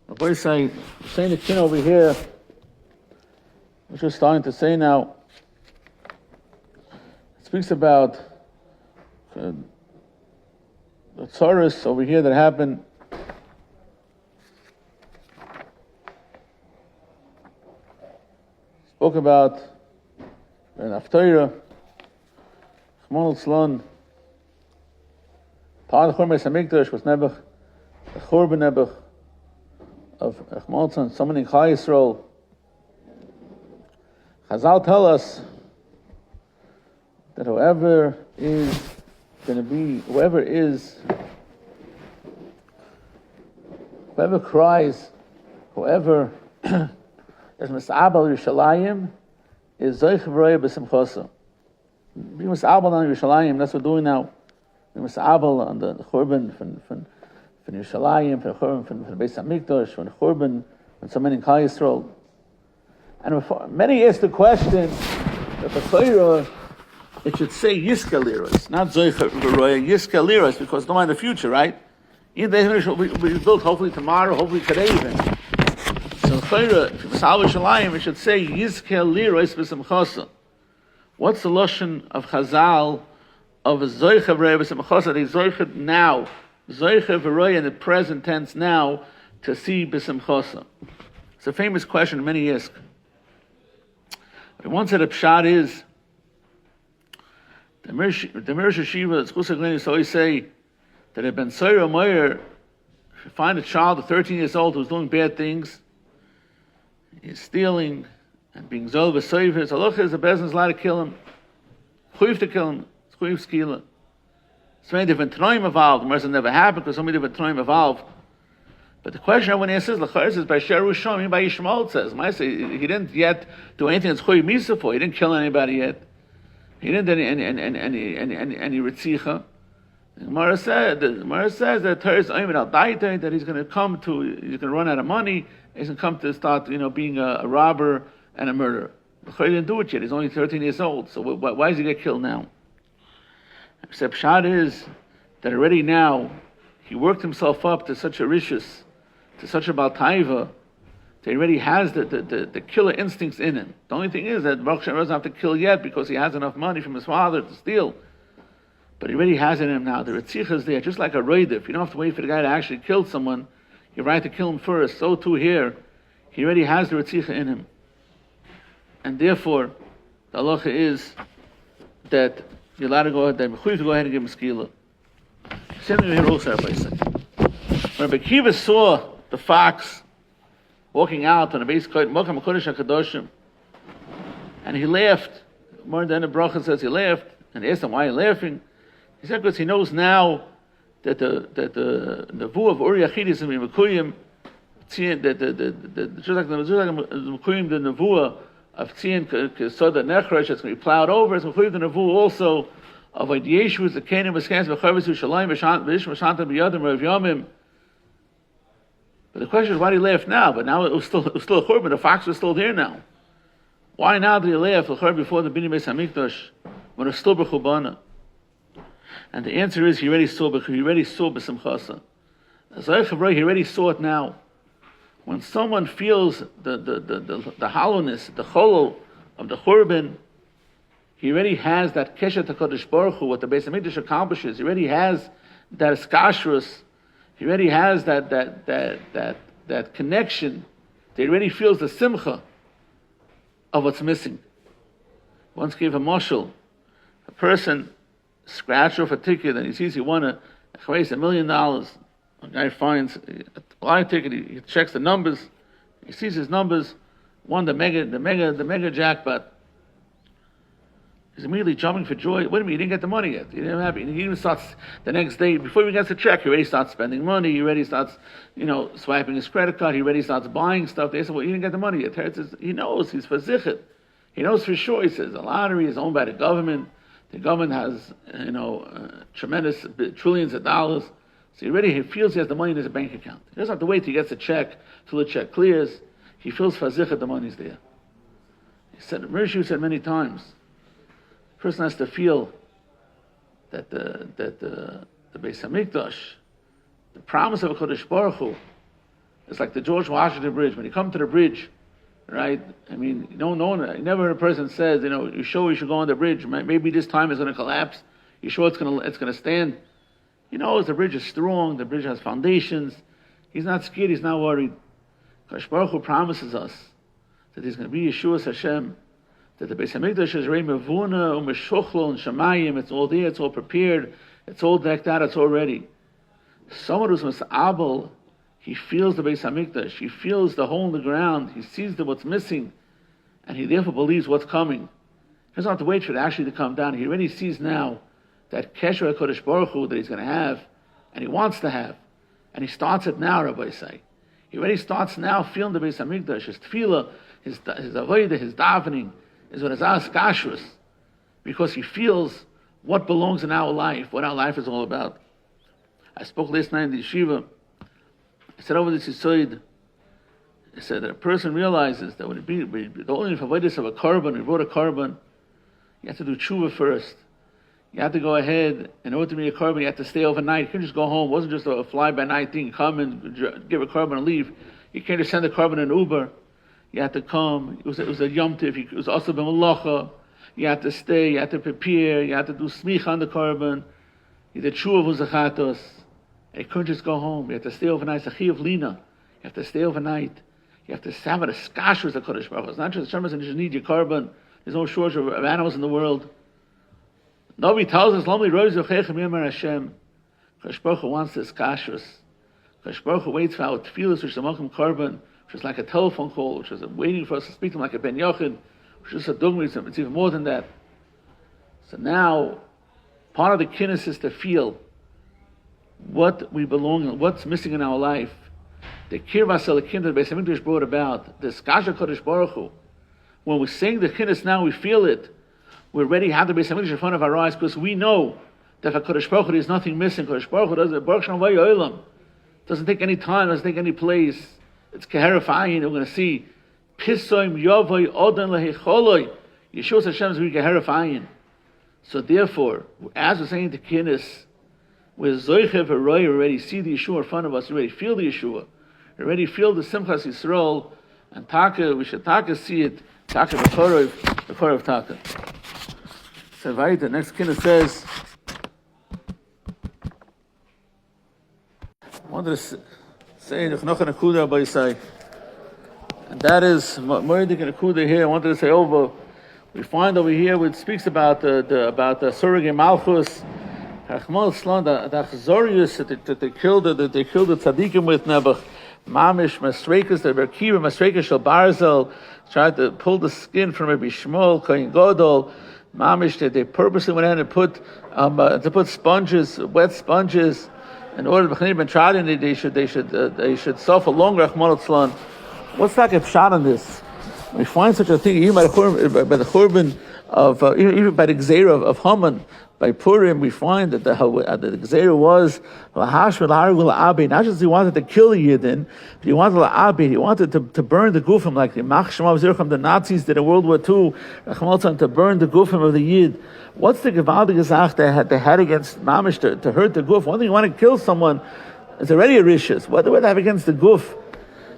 Rabbi saying the kin over here, which we're starting to say now, it speaks about the tzaras over here that happened. Spoke about in Torah, Shmuel Tzlon, part of the Churban Hamikdash was Nebuch, the Churban Nebuch of Shmuel Tzlon, summoning Chai Yisrael. Chazal tell us that whoever cries, whoever is Mis'abal Yerushalayim, is Zoich V'roya B'simchosa. Being Mis'abal on Yerushalayim, that's what we're doing now. Being Mis'abal on the Churban from Yerushalayim, from the Churban from the Beis HaMikdash, from the Churban, from so many Chai Yisrael. And many ask the question that the Torah, it should say Yiska Liras, not Zoich V'roya, Yiska Liras, because no matter the future, right? Even the will be built hopefully tomorrow, hopefully today even. So Torah, Shalayim, it should say Yizkel Liros B'Simchosa. What's the lashon of Chazal of a Zoich V'roya B'Simchosa? They Zoich now, Zoich V'roya in the present tense now to see B'Simchosa. It's a famous question many ask. One said a pshat is the Mir Yehivah, the Chusaglenis always say that if Ben Soyer Meyer, if you find a child of 13 years old who's doing bad things, he's stealing and being zol v'soiver, so look, is the business allowed to kill him, chuyiv to kill him, it's chuyiv skila. So many different tanoim evolved. The mercy never happened because so many different tanoim evolved. But the question I want to ask is, l'chayr says by Sheru Shom, by Yishmael it says, he didn't yet do anything that's chuyiv misa for. He didn't kill anybody yet. He didn't do any ritzicha. The Gemara says that Torah is aimed al daite, that he's going to run out of money. He's going to come to start, being a robber and a murderer. The Chayr didn't do it yet. He's only 13 years old. So why does he get killed now? Except Pshat is that already now he worked himself up to such a rishus, to such a baltaiva, that he already has the killer instincts in him. The only thing is that Baruch Shem doesn't have to kill yet because he has enough money from his father to steal. But he already has it in him now. The Ritzicha is there, just like a roidif. You don't have to wait for the guy to actually kill someone. You're right to kill him first. So too here, he already has the Ritzicha in him. And therefore, the halacha is that you're allowed to go ahead, to go ahead and give him skila. Same thing here also, Rabbi said. When Rabbi Kiva saw the fox walking out on the base Kohn, Mokam HaKodesh HaKadoshim, and he laughed. More than the bracha says he laughed, and they asked him why he laughing. He said because he knows now that the nevuah of Uri Yachid is in Mekuyim, just like the Mekuyim, the nevuah of Tzion Kesoda Nechresh that's going to be plowed over. It's Mekuyim the nevuah also of Yeshu, the Kenim V'Skans V'Chavis V'Shalayim V'Shantam B'Yadim Rav Yomim. But the question is, why did he laugh now? But now it was still a churban. The fox was still there now. Why now did he laugh before the Bini Beis Hamikdash when it was still b'chubana? And the answer is he already saw b'simchasa. He already saw it now. When someone feels the hollowness, the cholol of the churban, he already has that keshet HaKadosh Baruch Hu, what the Beis Hamikdash accomplishes. He already has that skashrus. He already has that connection. He already feels the simcha of what's missing. Once gave a mashal, a person scratched off a ticket and he sees he won a $1 million. A guy finds a blind ticket, he checks the numbers, he sees his numbers, won the mega jackpot. He's immediately jumping for joy. Wait a minute, he didn't get the money yet. He didn't have it. He even starts the next day, before he gets the check, he already starts spending money, he already starts, swiping his credit card, he already starts buying stuff. They say, well, you didn't get the money yet. He knows, he's fazichet. He knows for sure. He says the lottery is owned by the government. The government has, tremendous trillions of dollars. So he feels he has the money in his bank account. He doesn't have to wait till he gets the check, till the check clears. He feels fazichet, the money's there. He said, Mir Yehivah said many times, the person has to feel that the Beis Hamikdash, the promise of a Kodesh Baruch Hu, It's like the George Washington Bridge. When you come to the bridge, right? I mean, no one, I never heard a person says, you sure we should go on the bridge? Maybe this time is going to collapse. You sure it's going to stand? The bridge is strong. The bridge has foundations. He's not scared. He's not worried. Kadosh Baruch Hu promises us that there's going to be Yeshua Hashem, that the Beis Hamikdash is Rei Mevuna, Umeshuchlo, and Shemayim. It's all there. It's all prepared. It's all decked out. It's all ready. Someone who's Mas'abel, he feels the Beis Hamikdash. He feels the hole in the ground. He sees what's missing, and he therefore believes what's coming. He doesn't have to wait for it actually to come down. He already sees now that Kesher HaKadosh Baruch Hu that he's going to have, and he wants to have. And he starts it now, Rabbi say. He already starts now feeling the Beis Hamikdash, his tefillah, his avodah, his davening, his v'nazas kashrus, because he feels what belongs in our life, what our life is all about. I spoke last night in the yeshiva. I said over this yisoid, I said that a person realizes that when the only avodas of a korban, we brought a korban, you have to do tshuva first. You have to go ahead, in order to be a korban, you have to stay overnight. You can't just go home. It wasn't just a fly-by-night thing. Come and give a korban and leave. You can't just send a korban in Uber. You have to come. It was a yom tiv. It was also b'malacha. You have to stay. You have to prepare. You have to do smicha on the korban. You did tshuva v'zachatos. You couldn't just go home. You have to stay overnight. It's a chiyuv lina. You have to stay overnight. You have to have a skash with the Kodesh Baruch Hu. It's not just Hashem doesn't just need your korban. There's no shortage of animals in the world. Nobody tells us, Lomli Rose Yochechem Yemar Hashem. Kodesh Baruch Hu wants this kashrus. Kodesh Baruch Hu waits for our tefillas, which is a Malkum Korban, which is like a telephone call, which is waiting for us to speak to him like a Ben Yochid, which is a dugma. It's even more than that. So now, part of the kinnos is to feel what we belong in, what's missing in our life. The kirvas elikim that Beis Hamikdash brought about, the skasha Kodesh Baruch Hu. When we sing the kinnos now, we feel it. We already have the Beis Hamikdash in front of our eyes because we know that for Kodesh Baruch Hu there's nothing missing. Kodesh Baruch Hu doesn't take any time, doesn't take any place. It's keherifying. We're going to see Pisoim Yavoy Odan Lehecholoi. Yeshua Hashem's very keherifying. So therefore, as we're saying the kinnos, with Zoichev Haroy, we already see the Yeshua in front of us. We already feel the Yeshua. We already feel the Simchas Yisrael. And Taka, we should Taka see it. Taka the Korah of Taka. So the next kinnos says, I wanted to say the Chnocha Nakuda by Yisai. And that is Moedik Nakuda here. I wanted to say over. We find over here which speaks about the surrogate Malchus. Rachmana litzlan, the Achzorius that they killed the tzaddikim with Nebuch. Mamish Masrekas, the Berkiva Masrekas Shel Barzel, tried to pull the skin from Rabbi Shmuel, Kohn Gadol. Mamish, they purposely went in and put sponges, wet sponges, in order to they should suffer long. Rachmana litzlan. What's that get shot on this? We find such a thing even by the Churban of even by the Gzeira of Haman. By Purim, we find that the Gzeira was not just he wanted to kill Yidden, but he wanted he wanted to burn the gufim like the Nazis did in World War II. To burn the gufim of the Yid. What's the gewaltige Zach they had against Mamish to hurt the guf? One thing you want to kill someone, it's already a rishus. What do they have against the guf?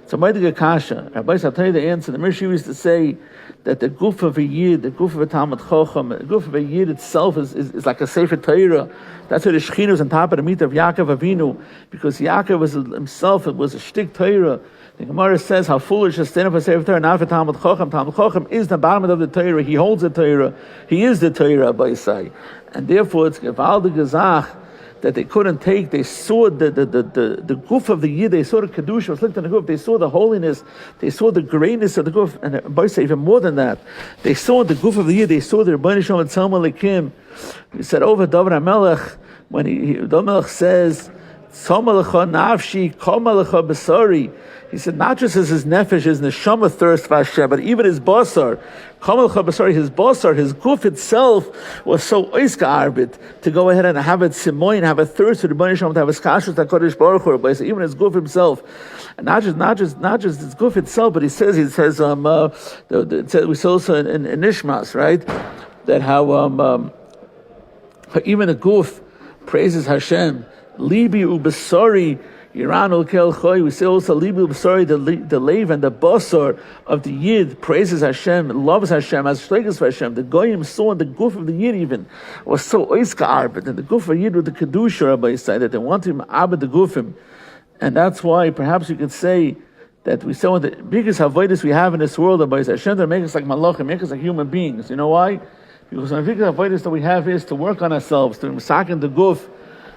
So Meidige Kasha. Rabbi, I'll tell you the answer. The Mir Yehivah used to say that the guf of a Yid, the guf of a Talmid Chacham, the guf of a Yid itself is like a Sefer Torah. That's why the Shechina was on top of the meat of Yaakov Avinu, because Yaakov was himself, it was a shtik Torah. The Gemara says how foolish is stand up for Sefer Torah, not for Talmid Chacham. Talmid Chacham is the bottom of the Torah. He holds the Torah. He is the Torah, Rabbi say. And therefore it's gewaltige Zach that they couldn't take. They saw the guf of the Yid, they saw the Kedusha was linked on the guf, they saw the holiness, they saw the greatness of the guf, and by say even more than that, they saw the guf of the Yid, they saw the Rebbeinu Shalom and Tzalma Lekim. He said over David HaMelech, when David HaMelech says, Tzalma Lecha Nafshi, Koma Lecha Besari, he said not just as his nefesh, his neshama thirst for Hashem, but even his basar, Koma Lecha Besari, his basar, his guf itself was so oiska arbit to go ahead and have it simoin, have a thirst for the Rebbeinu Shalom, to have a skashus to Kodesh Baruch Hu, but even his guf himself, and not just his guf itself, but he says we saw also in Nishmas, right, that how even a guf praises Hashem. Libi ubasari Yiranul kel choy. We say also libu b'sori, the lev and the basar of the Yid praises Hashem, loves Hashem, has shleges for Hashem. The goyim saw in the guf of the Yid even was so oiska arbet, and the guf of Yid with the kedusha, Rabbi said that they want him abed the gufim, and that's why perhaps you could say that we say one of the biggest avodas we have in this world, Rabbi said Hashem, to make us like malachim, make us like human beings. You know why? Because one of the biggest avodas that we have is to work on ourselves, to masakin the guf,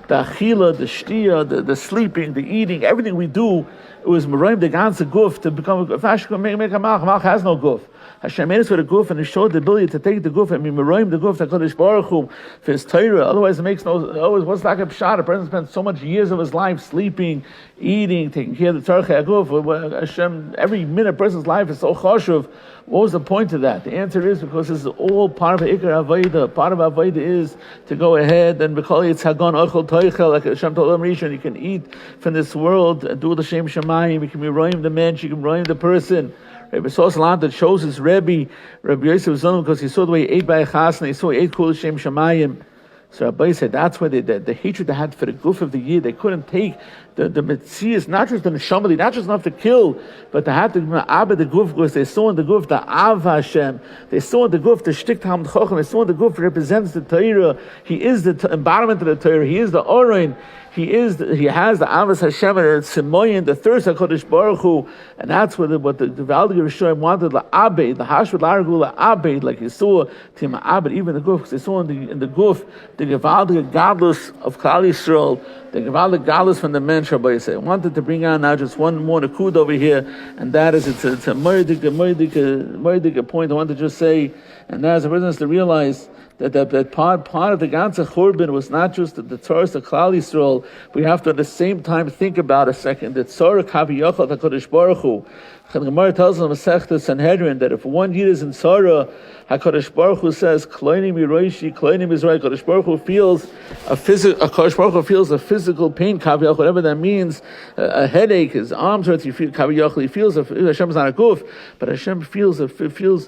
the achila, the shtia, the sleeping, the eating, everything we do, it was meraim the ganze guf to become a fashion, make a malach. Malach has no guf. Hashem made us with a guf, and He showed the ability to take the guf and meraim the guf, the Kodesh Baruch Hu, for His Torah. Otherwise, it makes always what's like a pshat. A person spends so much years of his life sleeping, eating, taking care of the Torah guf. Hashem, every minute of a person's life is so chashuv. What was the point of that? The answer is because this is all part of Ikar Avodah. Part of Avodah is to go ahead and B'chol Yitz Hagon Ochel Toichel, like Hashem told Rishon, you can eat from this world and do the Shem Shemayim. You can be roim the mensch, you can roim the person. Rabbi Sosalant that shows his Rabbi Yosef Zalman, because he saw the way he ate by Echas and he saw he ate Kol Shem Shemayim. So Rabbi said that's why the hatred they had for the guf of the Yid, they couldn't take the Metzias, not just the Neshamali, not just enough to kill, but they had to abed the guf, because they saw in the guf the Av Hashem, they saw in the guf the Shtik Talmid Chacham, they saw in the guf represents the Torah. He is the embodiment of the Torah. He is the Orain. He has the Avos Hashem and Simoyin, the thirst of Kodesh Baruch Hu, and that's what the Valdig Rishonim wanted. The Abed, the Hashvat Largu, the Abed, like you saw Tim Abed, even the guf, because they saw in the guf the Gevaldig Gadlus of Klal Yisrael, the Gevaldig Gadlus from the men. Rabbi say, I wanted to bring on now just one more nakud over here, and that is it's a moedik point I want to just say, and that is the person has to realize that part of the ganze Churban was not just the Torah of Klal Yisrael. We have to at the same time think about a second the Torah Kavi Yochel HaKadosh Baruch Hu. The Gemara tells us in Masechta Sanhedrin that if one Yid is in Torah, HaKadosh Baruch Hu says, Kloinim Yiroishi, Kloinim Yisrael. HaKadosh Baruch Hu feels a physical pain, Kavi Yochel, whatever that means, a headache, his arms hurt, he feels Kavi Yochel, he feels Hashem is not a guf, but Hashem feels the physical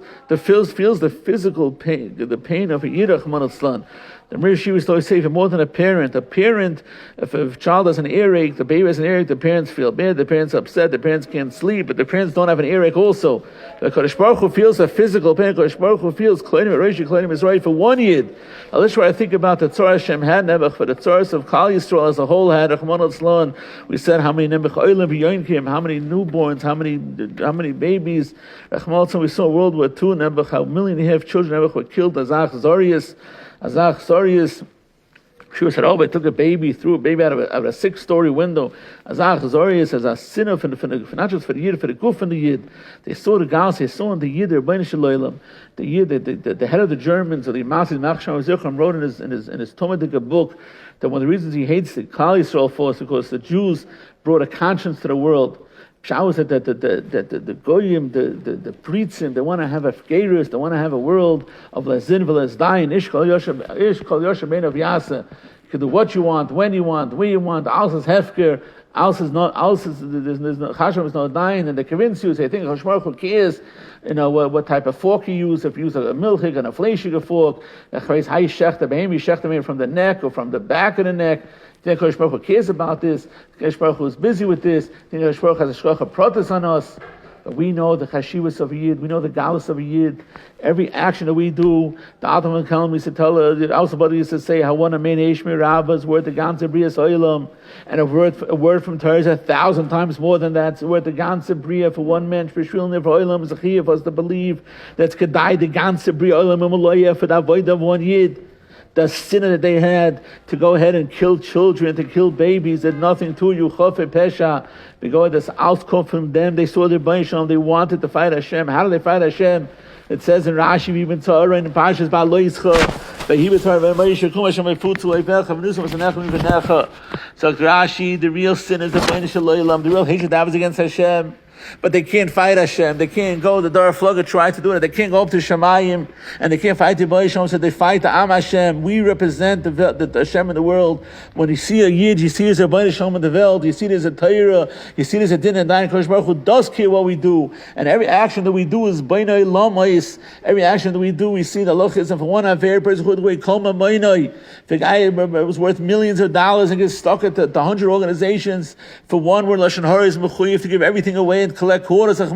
pain, the pain of a Yidach Manatzlan. The Mir Yehivah used to always say, if more than a parent, if a child has an earache, the baby has an earache, the parents feel bad, the parents are upset, the parents can't sleep, but the parents don't have an earache also. The Kodesh Baruch Hu feels a physical pain. Kodesh Baruch Hu feels Kloinim Roshi, Kloinim is right for one Yid. Now let's try to think about the Torah Hashem had Nebuch, for the Torah of Klal Yisrael as a whole had Rachman al-Tzlan. We said how many Nebuch Oilim v'Yoinkim, how many newborns, how many babies. Rachman al-Tzlan, we saw World War II, Nebuch, how 1.5 million children Nebuch were killed. Azach Zorius, Shiur said, I took a baby, threw a baby out of a 6-story window. Azach Zorius as a sinner for not just for the Yid, for the guf and the Yid. They saw the Gals, they saw in the Yid, the Yid, the head of the Germans, or the Masid Machsham Zichram, wrote in his Talmid book that one of the reasons he hates the Klal Yisrael for is because the Jews brought a conscience to the world. Shaul said that the goyim, the pritzim, they want to have a fgerus, they want to have a world of lesdin v'lesdayin, ish kol yosher bein of yasa. You can do what you want, when you want, where you want. Als is hefker, there's no chashem is not dying, and they convince you. They think Hashmarach cares, what type of fork you use. If you use a milchig and a fleishiger fork, how you shecht the behem, you shecht them from the neck or from the back of the neck. Think Kodesh Baruch Hu cares about this. Kodesh Baruch Hu is busy with this. Think Kodesh Baruch Hu has a shkocha protis on us. But we know the chashivas of a Yid. We know the galus of a Yid. Every action that we do, the Altam Kalm used to tell, the Alsabadi used to say, how one amen Eshmi Rabbas word the ganze Brias Oilam, and a word from Torah is 1,000 times more than that. It's a word the ganze Bria for one man, for Shmuel Never Oilam, Zachiya for us to believe that's Kedai the ganze Bria Oilam Imaloya for the avoid of one Yid. The sin that they had to go ahead and kill children, to kill babies, did nothing to you. Chofe Pesha. They go this outcome from them. They saw their Baisham. They wanted to fight Hashem. How do they fight Hashem? It says in Rashi, even Torah, in Parshas Ba'al Lo Yischa, V'Yivah Torah, V'Meyer Shekum Hashem V'Futzu Eivecha, V'Nusam V'Necha. So Rashi, the real sin is the Bonus-Tiferes, the real hatred that was against Hashem. but they can't fight Hashem. They can't go. The Dara Flugga try to do it. They can't go up to Shemayim, and they can't fight the Bnei Shalom. So they fight the Am Hashem. We represent the Hashem in the world. When you see a Yid, you see there's a Bnei Shalom in the world. You see there's a Torah. You see there's a Din and Dayan. Kodesh Baruch Hu does care what we do, and every action that we do is Bnei Lamais. Every action that we do, we see the lochis. And for one Aver person who would call my Bnei, the guy was worth millions of dollars and gets stuck at the 100 organizations. For one word Lashon Hara is mechuyev to give everything away and collect quarters. We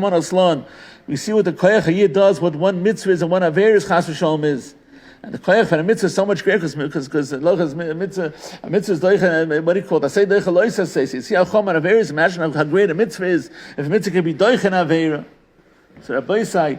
see what the koyach hayid does, what one mitzvah is and one averis chas v'shalom is. And the koyach for a mitzvah is so much greater because a mitzvah is doicha, what do you call it? I say doicha loisa says. You see how chom and averis. Imagine how great a mitzvah is if a mitzvah can be doicha and avera. So Rabbi say,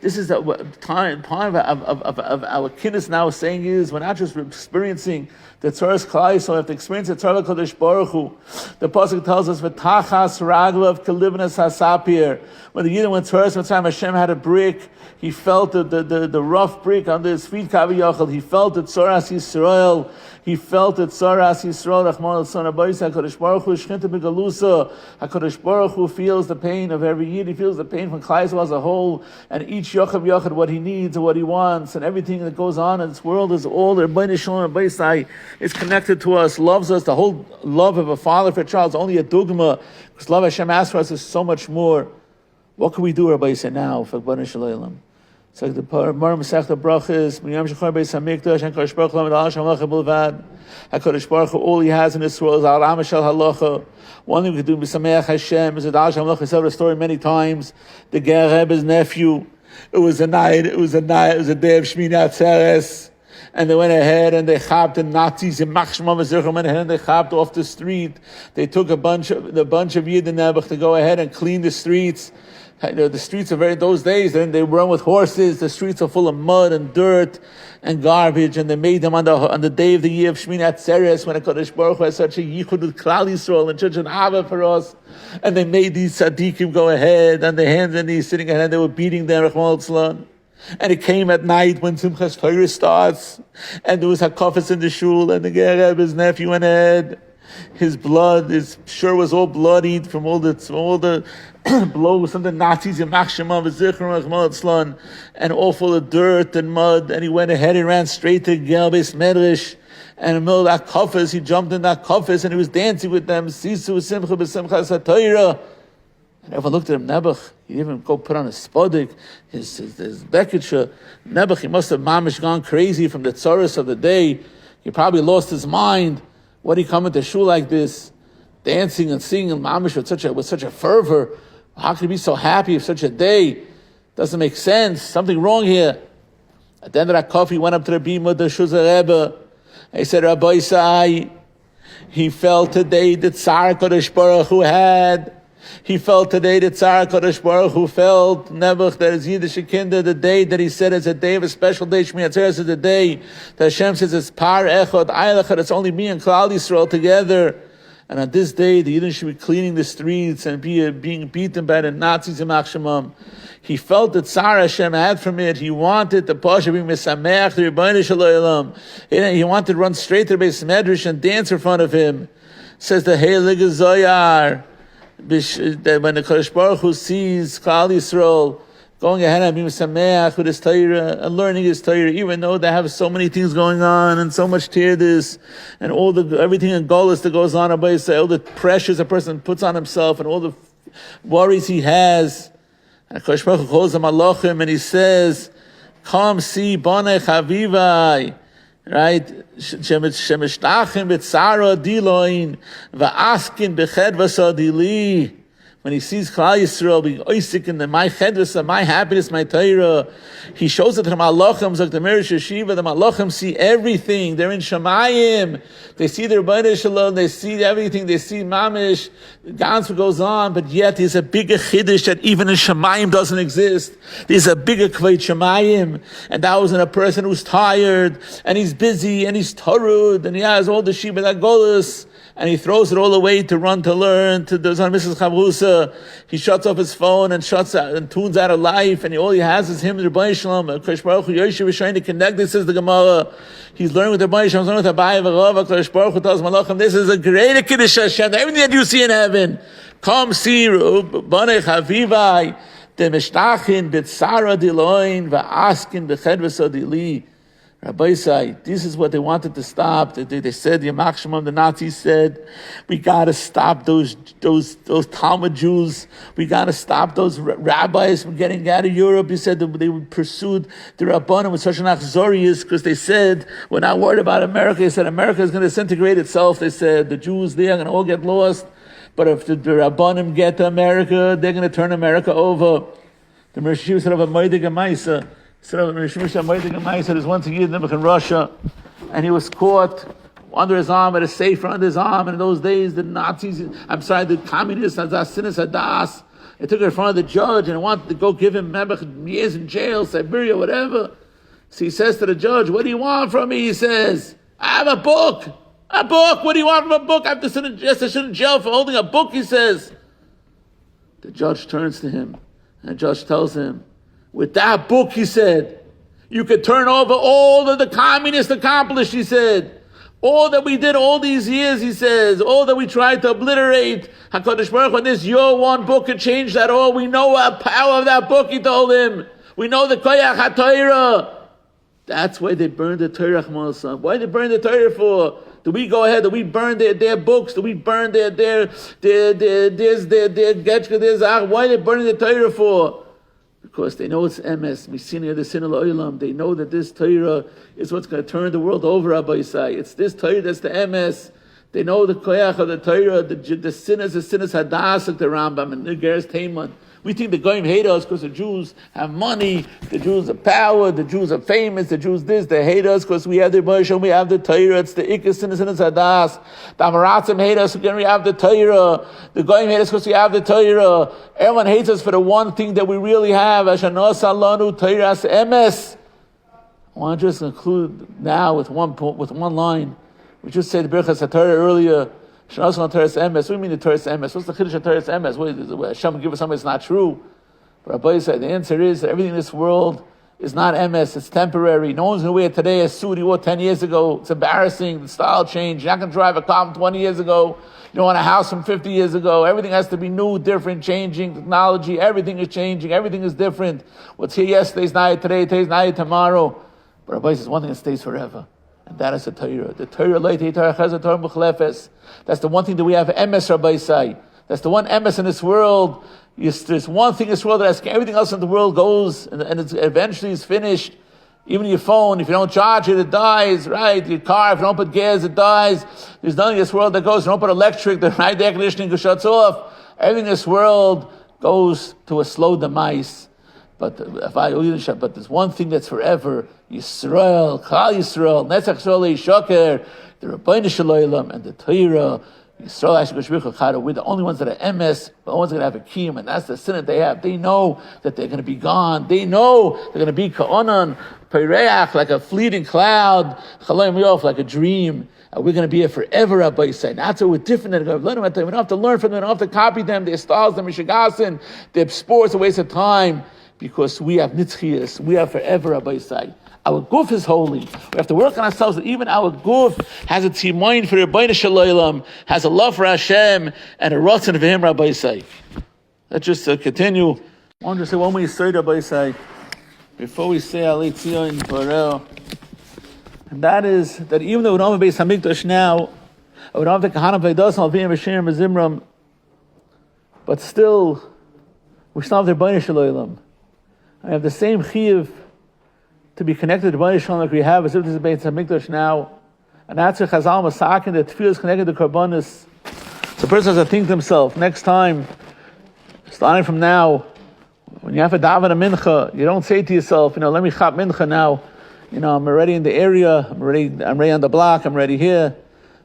this is the part of our kinnos now saying is we're not just experiencing the Torah's Klai, so we have to experience the Torah Kodesh Baruch Hu. The pasuk tells us v'tachas raglav kalivnas hasapir. When the Yidden went to Torah, time Hashem had a brick. He felt the rough brick under his feet. Kaviyachal. He felt the Tzoras Yisrael. He felt the Tzoras Yisrael. Rachman al-Son Abayis HaKadosh Baruch Hu Shchinta B'Galusa. HaKadosh Baruch Hu feels the pain of every Yid. He feels the pain from Klai Yisrael as a whole, and each Yochav Yochad what he needs and what he wants, and everything that goes on in this world is all the Bnei Shalom Abayis is connected to us, loves us. The whole love of a father for a child is only a dogma, because love Hashem asks for us is so much more. What can we do, Rabbi say now for Bnei Shalom? So the Mar Masechta Brachas, Miyam Shechor Beis Hamikdash, and Kodesh Baruch Hu Al Hashem Halacha Bulvad. HaKadosh Baruch Hu, all He has in this world is Al Am Shel Halacha. One thing we can do, B'Sameach Hashem, is that Al Hashem Halacha. We said the story many times. The Ger Rebbe's nephew. It was a day of Shmuel-Tisha. And they went ahead and they chapped the Nazis in Machshma Mezirchim went ahead and they chapped off the street. They took a bunch of Yidden Nebuch to go ahead and clean the streets. The streets are those days, then they run with horses. The streets are full of mud and dirt and garbage, and they made them on the day of the year of Tiferes, when HaKadosh Baruch Hu has such a yichud with Klal Yisrael and such an ava for us. And they made these tzaddikim go ahead, and the hands and knees sitting ahead, and they were beating them, Rachman al-Tzlan. And it came at night when Simchas Torah starts, and there was hakafas in the shul, and the Ger Rebbe's nephew went ahead. His blood, his shirt was all bloodied from all the blows from the Nazis in Machshema V'Zichron Rachman al-Tzlan, and all full of dirt and mud. And he went ahead and ran straight to Ger Beis Medrash. And in the middle of that kafas, he jumped in that kafas and he was dancing with them. Sisu Simcha B'Simchas HaTorah. And everyone looked at him, Nebuch. He didn't even go put on his spodik, his bekitsha. Nebuch, he must have mamish gone crazy from the tzoros of the day. He probably lost his mind. What did he come into shul like this, dancing and singing mamish with such a fervor? How could he be so happy of such a day? Doesn't make sense. Something wrong here. At the end of that coffee, he went up to the bima, the Shuzah Rebbe. He said, Rabbi Sai, he felt today that Tzar Kodesh Baruch Hu had. He felt today that Tzar Kodesh Baruch Hu felt, Nebuch, that is Yiddish Kinder, the day that he said it's a day of a special day, Shmuel-Tisha is the day that Hashem says it's Par Echad, Eilechad, it's only me and Klal Yisrael together. And on this day, the Yidden should be cleaning the streets and being beaten by the Nazis in Machshemam. He felt that Tzar Hashem had from it. He wanted the parsha being Mesameach, the Rebbeinu Shalom. He wanted to run straight to the Beis Medrash and dance in front of him. Says the Heilige Zoyar, that when the Kodesh Baruch Hu sees Klal Yisrael going ahead and being Mesameach with his Torah and learning his Torah, even though they have so many things going on and so much tirdis and everything in Golis that goes on, all the pressures a person puts on himself and all the worries he has. And Kodesh Baruch Hu calls him Malachim and he says, "Come see Bonei Chavivai." Right? Shemishtachim b'tzara diloin va'askin b'chedvasa dili. When he sees Klal Yisrael being oisik in my chedvasa, my happiness, my Torah, he shows it to the malachim, like the Mir Yeshiva. The malachim see everything. They're in Shemayim. They see their Rebbeinu Shalom. They see everything. They see mamish. Gansu goes on, but yet there's a bigger chiddush that even in Shemayim doesn't exist. There's a bigger kveit Shemayim, and that was in a person who's tired and he's busy and he's tarud and he has all the shibud agolus. and he throws it all away to run to learn, to do some Mrs. Chavrusa. He shuts off his phone and shuts out and tunes out of life, and all he has is him, the Rabbi Shalom. Kodesh Baruch Hu Yoshev is trying to connect. This is the Gemara. He's learning with the Rabbi Shalom, learning with the Abaye V'Rava. Kodesh Baruch Hu tells Malachim, this is a greater Kiddush Hashem. Everything that you see in heaven. Come see, Bonei Chavivai, the Mishtachin, B'tzara Diloin, V'askin, B'chedvesa Dili. Rabbi say, this is what they wanted to stop. They said, Yamach Shemam, the Nazis said, we got to stop those Talmud Jews. We got to stop those rabbis from getting out of Europe. He said that they pursued the Rabbanim with such an achzorius because they said, we're not worried about America. They said, America is going to disintegrate itself. They said, the Jews there are going to all get lost. But if the Rabbanim get to America, they're going to turn America over. The Mir Yehivah said of a Moedig Amaisa. There's once a year in Russia, and he was caught under his arm, at a safer under his arm. And in those days, the communists, Hadas, they took it in front of the judge and wanted to go give him years in jail, Siberia, whatever. So he says to the judge, what do you want from me? He says, I have a book. A book? What do you want from a book? I have to sit in jail for holding a book, he says. The judge turns to him, and the judge tells him, with that book, he said, you could turn over all that the communists accomplished, he said. All that we did all these years, he says, all that we tried to obliterate. HaKadosh Baruch Hu, this your one book could change that all. We know the power of that book, he told him. We know the Koyach HaTorah. That's why they burned the Torah, Chmosam. Why they burn the Torah for? Do we go ahead? Do we burn their books? Do we burn their Getchka? Why are they burning the Torah for? Because they know it's emes, misini the sin olam. They know that this Torah is what's going to turn the world over, Rabbi Yisai. It's this Torah that's the emes. They know the koyach of the Torah, the sinners hadas of the Rambam and the Geras Teiman. We think the Goyim hate us because the Jews have money, the Jews have power, the Jews are famous, the Jews this, they hate us because we have the Moshe, we have the Torah, it's the Ikas sinners hadas. The Amaratzim hate us because we have the Torah. The Goyim hate us because we have the Torah. Everyone hates us for the one thing that we really have. Ashanos alanu Torahs emes. I want to just conclude now with one line. We just said the Birchas HaTorah earlier. What do you mean the Torah is emes? What's the chiddush of Torah is emes? What Hashem give us something that's not true? But Rabbi said the answer is that everything in this world is not emes. It's temporary. No one's going to wear today a suit he wore 10 years ago. It's embarrassing. The style changed. You're not going to drive a car from 20 years ago. You don't want a house from 50 years ago. Everything has to be new, different, changing. Technology, everything is changing. Everything is different. What's here yesterday is not here today. Today's not here tomorrow. But Rabbi says one thing that stays forever. And that is the Torah. The Torah, that's the one thing that we have, emes, Rabbi say. That's the one emes in this world. There's one thing in this world that everything else in the world goes, and it's eventually is finished. Even your phone, if you don't charge it, it dies, right? Your car, if you don't put gas, it dies. There's nothing in this world that goes. If you don't put electric, the air conditioning shuts off. Everything in this world goes to a slow demise. But there's one thing that's forever: Yisrael, Klal Yisrael, Netzach Yisrael, Shoker, the Rabbeinu Shalom, and the Torah. Yisrael, we're the only ones that are emes, the only ones that are going to have a kiyum, and that's the sin that they have. They know that they're going to be gone. They know they're going to be ka'onan, peireach, like a fleeting cloud, chalayim yof, like a dream. And we're going to be here forever, Rabbi say. That's why we're different than we don't have to learn from them, we don't have to copy them, their styles, their mishagasin, their sports, a waste of time. Because we have nitzchias, we have forever, Rabbi say. Our guf is holy. We have to work on ourselves that even our guf has a timoin for Rabbeinu Shalom, has a love for Hashem, and a ratzon for him, Rabbi say. Let's just continue. I want to say one more yisod, Rabbi say, before we say Alei Tzion Borel. And that is that even though we don't have a Beis Hamikdash now, we don't have the Kahanim Veidos, Alvim, Hashem, Zimram, but still, we still have the Rabbeinu Shalom. I have the same chiyuv to be connected to Bonus Shalom like we have as if this is Beis Hamikdash now. And that's a Chazal Masakin that feels connected to Karbonis. So the person has to think to himself, next time, starting from now, when you have a daven a mincha, you don't say to yourself, let me chop mincha now. I'm already in the area, I'm ready on the block, I'm ready here.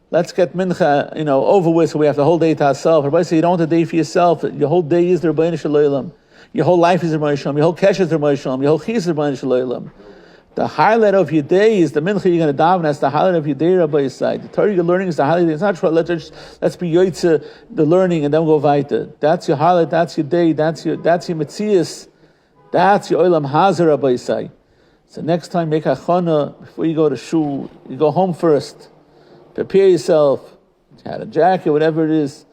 Let's get mincha, over with so we have the whole day to ourselves. Everybody say you don't want the day for yourself. Your whole day is the Rabbeinu Shalom. Your whole life is the Rabbeinu Shalom. Your whole kesh is the Rabbeinu Shalom. Your whole chiyus is the Rabbeinu Shalom. The highlight of your day is the mincha you're going to daven. That's the highlight of your day, Rabbi Yisai. The Torah you're learning is the highlight. It's not true. Let's be yoitze the learning and then go weiter. That's your highlight. That's your day. That's your metzias. That's your olam hazer, Rabbi Yisai. So next time, make achana before you go to shul. You go home first. Prepare yourself. Add a jacket, whatever it is.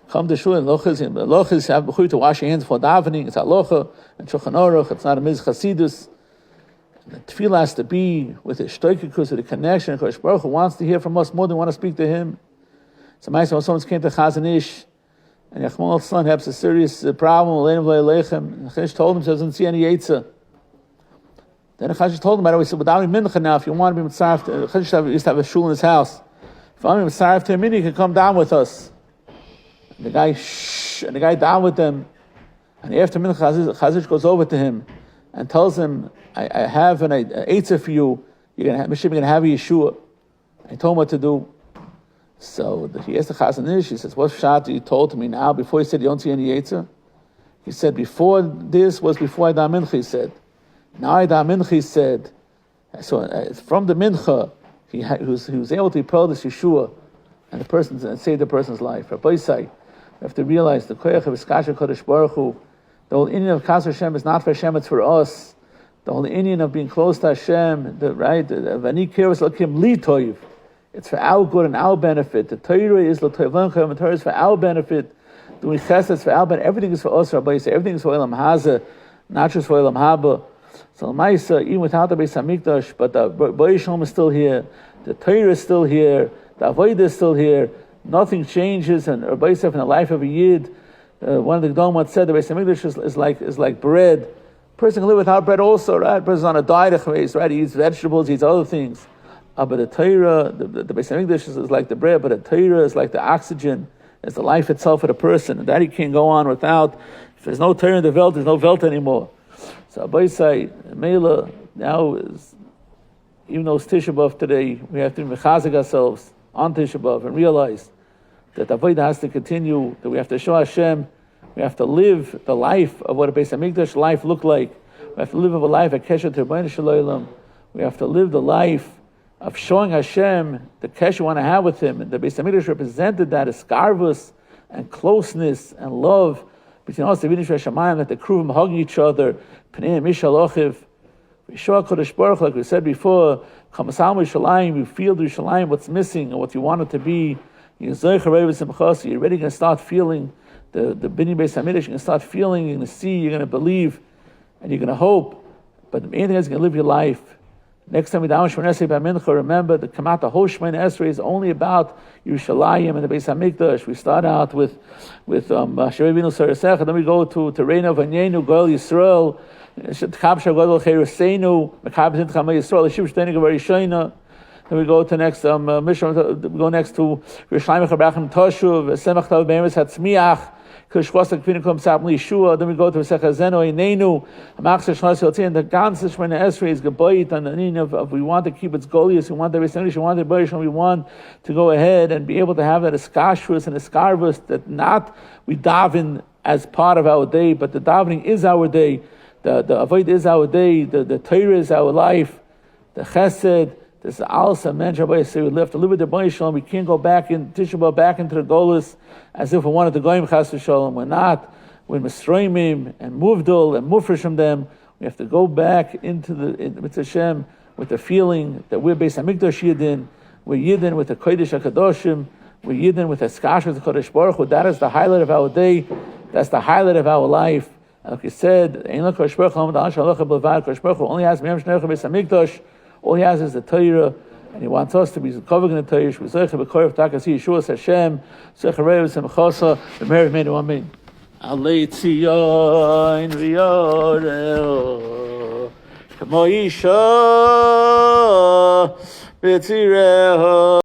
Come to shul and lochas. Lochas have b'chuy to wash your hands before davening. It's halacha and shulchan aruch. It's not a miz chasidus. The tefillah has to be with a shtoikikus, with a connection. Kodesh Baruch Hu wants to hear from us more than want to speak to him. So, when someone came to Chazon Ish, and Yachmal's son has a serious problem, and Chazon told him he doesn't see any Yetzah. Then Chazon told him, by the way, he said, without any mincha now, if you want to be mitzaref, Chazon used to have a shul in his house. If you want to be mitzaref to him, you can come down with us. And the guy down with them, and after mincha, Chazon goes over to him and tells him, I have an eitzah for you. You're going to have a Yeshua. I told him what to do. So he asked the Chazon Ish. He says, "What shot you told to me now?" Before he said, "You don't see any eitzah." He said, "Before this was before I da mincha." He said, "Now I da mincha." He said, so from the mincha, he was able to propel this Yeshua and save the person's life. Rabbi Yisai, you have to realize the koyach of Iskasha Kodesh Baruch Hu. The whole Indian of Kas Hashem is not for Hashem; it's for us. The whole Indian of being close to Hashem, Vani Kiros Lakim Li Toiv. It's for our good and our benefit. The Torah is the Torah is for our benefit. Doing chesed is for our benefit. Everything is for us, Rabbi Yisrael. Everything is for Olam Hazeh, not just for Olam Haba. So Ma'isa, even without the Beis Hamikdash, but the B'ay Shalom is still here. The Torah is still here. The Avodah is still here. Nothing changes. And Rabbi Yisrael, in the life of a Yid, one of the Gdom once said, the Beis Hamikdash is like bread. A person can live without bread also, right? A person's on a diet, right? He eats vegetables, he eats other things. But the Torah, the Beis Hamikdash is like the bread, but the Torah is like the oxygen. It's the life itself of the person. And that he can't go on without. If there's no Torah in the Welt, there's no Welt anymore. So Abba Yisai, Mela, now is, even though it's Tisha B'Av today, we have to mechazik ourselves on Tisha B'Av and realize that the Avodah has to continue, that we have to show Hashem. We have to live the life of what a Beis Hamikdash life looked like. We have to live a life at Kesher Terbayin Shalom. We have to live the life of showing Hashem the Kesher we want to have with Him. And the Beis Hamikdash represented that as skarvus and closeness and love between us, the Vinish Hashemayim, that the Kruvim hugging each other. Pnei Mishal Ochiv. We show Kodesh Baruch, like we said before, Kamasal Yerushalayim, we feel the Yerushalayim, what's missing and what you want it to be. You're already going to start feeling the Bini Beis Hamikdash. You're going to start feeling, you're going to see, you're going to believe, and you're going to hope. But the main thing is you're going to live your life. Next time we daven Shemona Esrei B'Mincha, remember the Kamat, the whole Shemona Esrei is only about Yerushalayim and the Beis Hamikdash. We start out with Asherei Vinu Sarasecha, then we go to Reina Vanyenu, Goel Yisrael, Chabsha Godel Cheruseinu, Mekabes Incha May Yisrael, Shiur Shteinig Varishoina. Then we go to next Mishnah. We go next to Yerushalayim Chabrachim Toshuv, Semach Tav Beimis Hatzmiach. Then we go to Secha Zeno Einenu, Amachse Shnas Yotzin. The ganze Shemona Esrei is gebayit on the need of we want to keep its golius, we want the Beis Hamikdash, we want the Barish, and we want to go ahead and be able to have that eskashrus and eskarvus, that not we daven as part of our day, but the davening is our day, the avoid is our day, the Torah is our life, the chesed. This is also mentioned by say we have to live with the Bnei Shalom. We can't go back in Tisha B'Av back into the Golus as if we wanted to go in Chas V'Shalom. We're not. We're Mesroimim and Muvdul and Mufresh from them. We have to go back into with Hashem with the feeling that we're Beis Hamikdash Yidin. We're Yidin with the Kodesh HaKadoshim. We're Yidin with the Skashas of Kodesh Baruch Hu. That is the highlight of our day. That's the highlight of our life. And like you said, Kodesh Baruch Hu only has Me'em Shnei Beis Hamikdash. All he has is the Torah, and he wants us to be covered in the Torah. Shvizaycha b'korev takasi Yeshua Hashem, Zecha Rev Semchasa, the Meyer Yehivah, Amen. Alei Tzion v'yorel, Kamo Isha b'tzireha.